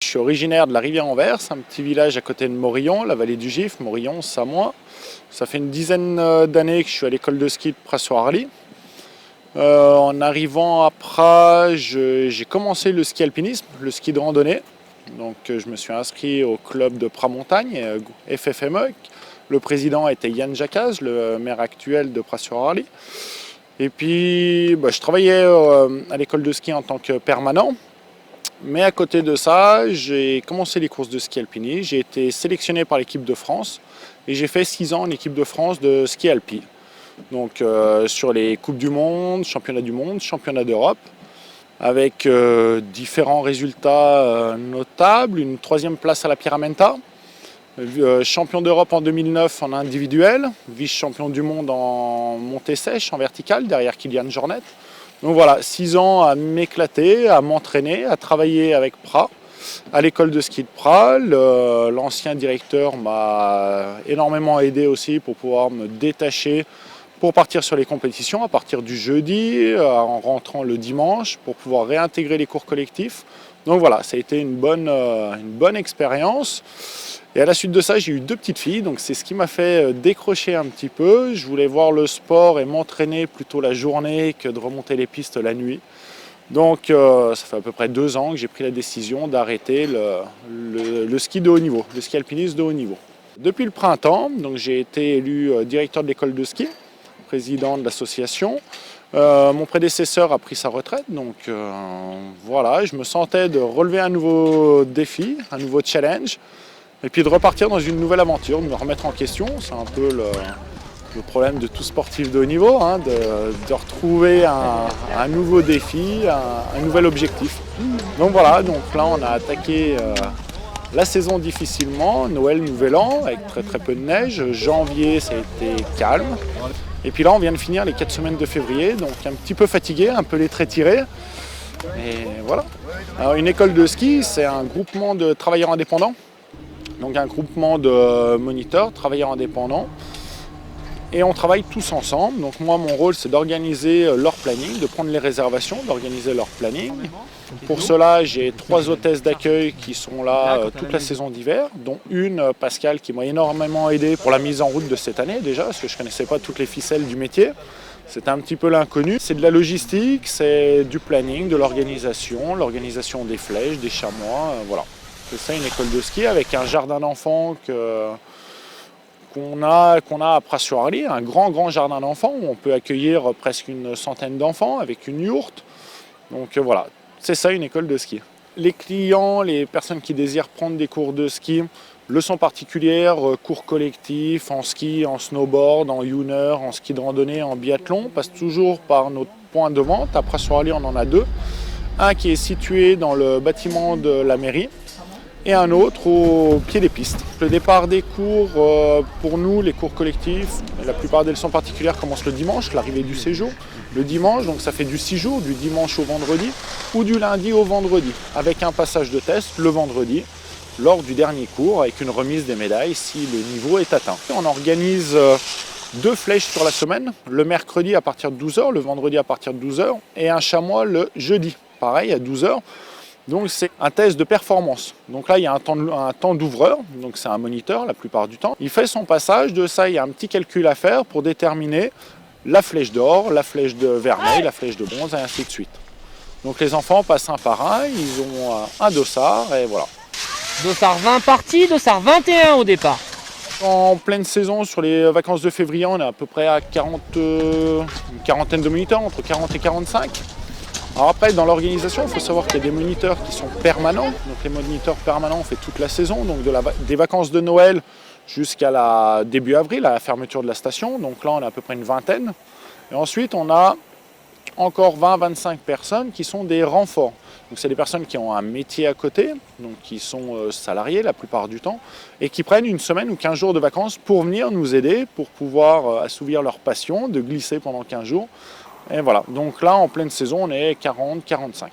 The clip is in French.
Je suis originaire de la Rivière-en-Vers, un petit village à côté de Morillon, la vallée du Gif, Morillon, Samois. Ça fait une dizaine d'années que je suis à l'école de ski de Pras-sur-Arly. En arrivant à Pras, j'ai commencé le ski alpinisme, le ski de randonnée. Donc je me suis inscrit au club de Pras Montagne, FFME. Le président était Yann Jacquaz, le maire actuel de Pras-sur-Arly. Et puis je travaillais à l'école de ski en tant que permanent. Mais à côté de ça, j'ai commencé les courses de ski alpinisme. J'ai été sélectionné par l'équipe de France et j'ai fait 6 ans en équipe de France de ski alpi. Donc sur les Coupes du Monde, Championnats d'Europe, avec différents résultats notables. Une 3e place à la Pyramenta, champion d'Europe en 2009 en individuel, vice-champion du monde en montée sèche, en verticale, derrière Kylian Jornet. Donc voilà, 6 ans à m'éclater, à m'entraîner, à travailler avec Pras, à l'école de ski de Pras. L'ancien directeur m'a énormément aidé aussi pour pouvoir me détacher, pour partir sur les compétitions à partir du jeudi, en rentrant le dimanche, pour pouvoir réintégrer les cours collectifs. Donc voilà, ça a été une bonne expérience. Et à la suite de ça, j'ai eu 2 petites filles, donc c'est ce qui m'a fait décrocher un petit peu. Je voulais voir le sport et m'entraîner plutôt la journée que de remonter les pistes la nuit. Donc ça fait à peu près 2 ans que j'ai pris la décision d'arrêter le ski de haut niveau, le ski alpinisme de haut niveau. Depuis le printemps, donc j'ai été élu directeur de l'école de ski, président de l'association. Mon prédécesseur a pris sa retraite, donc voilà, je me sentais de relever un nouveau défi, un nouveau challenge. Et puis de repartir dans une nouvelle aventure, de me remettre en question. C'est un peu le problème de tout sportif de haut niveau, hein, de retrouver un nouveau défi, un nouvel objectif. Donc voilà, donc là on a attaqué la saison difficilement, Noël, Nouvel An, avec très peu de neige. Janvier, ça a été calme. Et puis là on vient de finir les 4 semaines de février, donc un petit peu fatigué, un peu les traits tirés. Et voilà. Alors une école de ski, c'est un groupement de travailleurs indépendants. Donc un groupement de moniteurs, travailleurs indépendants. Et on travaille tous ensemble. Donc moi, mon rôle, c'est d'organiser leur planning, de prendre les réservations, d'organiser leur planning. Pour cela, j'ai 3 hôtesses d'accueil qui sont là toute la saison d'hiver, dont une, Pascal, qui m'a énormément aidé pour la mise en route de cette année déjà, parce que je ne connaissais pas toutes les ficelles du métier. C'était un petit peu l'inconnu. C'est de la logistique, c'est du planning, de l'organisation des flèches, des chamois, voilà. C'est ça une école de ski avec un jardin d'enfants qu'on a à Pras-sur-Arly, un grand jardin d'enfants où on peut accueillir presque une centaine d'enfants avec une yourte. Donc voilà, c'est ça une école de ski. Les clients, les personnes qui désirent prendre des cours de ski, leçons particulières, cours collectifs, en ski, en snowboard, en youner, en ski de randonnée, en biathlon, passent toujours par notre point de vente. À Pras-sur-Arly, on en a 2. Un qui est situé dans le bâtiment de la mairie, et un autre au pied des pistes. Le départ des cours, pour nous, les cours collectifs, la plupart des leçons particulières commencent le dimanche, l'arrivée du séjour. Le dimanche, donc ça fait du 6 jours, du dimanche au vendredi, ou du lundi au vendredi, avec un passage de test le vendredi, lors du dernier cours, avec une remise des médailles si le niveau est atteint. On organise 2 flèches sur la semaine, le mercredi à partir de 12h, le vendredi à partir de 12h, et un chamois le jeudi, pareil à 12h. Donc c'est un test de performance. Donc là il y a un temps d'ouvreur, donc c'est un moniteur la plupart du temps. Il fait son passage, de ça il y a un petit calcul à faire pour déterminer la flèche d'or, la flèche de vermeil, la flèche de bronze et ainsi de suite. Donc les enfants passent un par un, ils ont un dossard et voilà. Dossard 20 parties, dossard 21 au départ. En pleine saison, sur les vacances de février, on est à peu près à une quarantaine de moniteurs, entre 40 et 45. Alors après, dans l'organisation, il faut savoir qu'il y a des moniteurs qui sont permanents. Donc les moniteurs permanents, on fait toute la saison, donc des vacances de Noël jusqu'à début avril, à la fermeture de la station. Donc là, on a à peu près une vingtaine. Et ensuite, on a encore 20-25 personnes qui sont des renforts. Donc c'est des personnes qui ont un métier à côté, donc qui sont salariés la plupart du temps, et qui prennent une semaine ou 15 jours de vacances pour venir nous aider, pour pouvoir assouvir leur passion de glisser pendant 15 jours. Et voilà, donc là en pleine saison on est 40-45.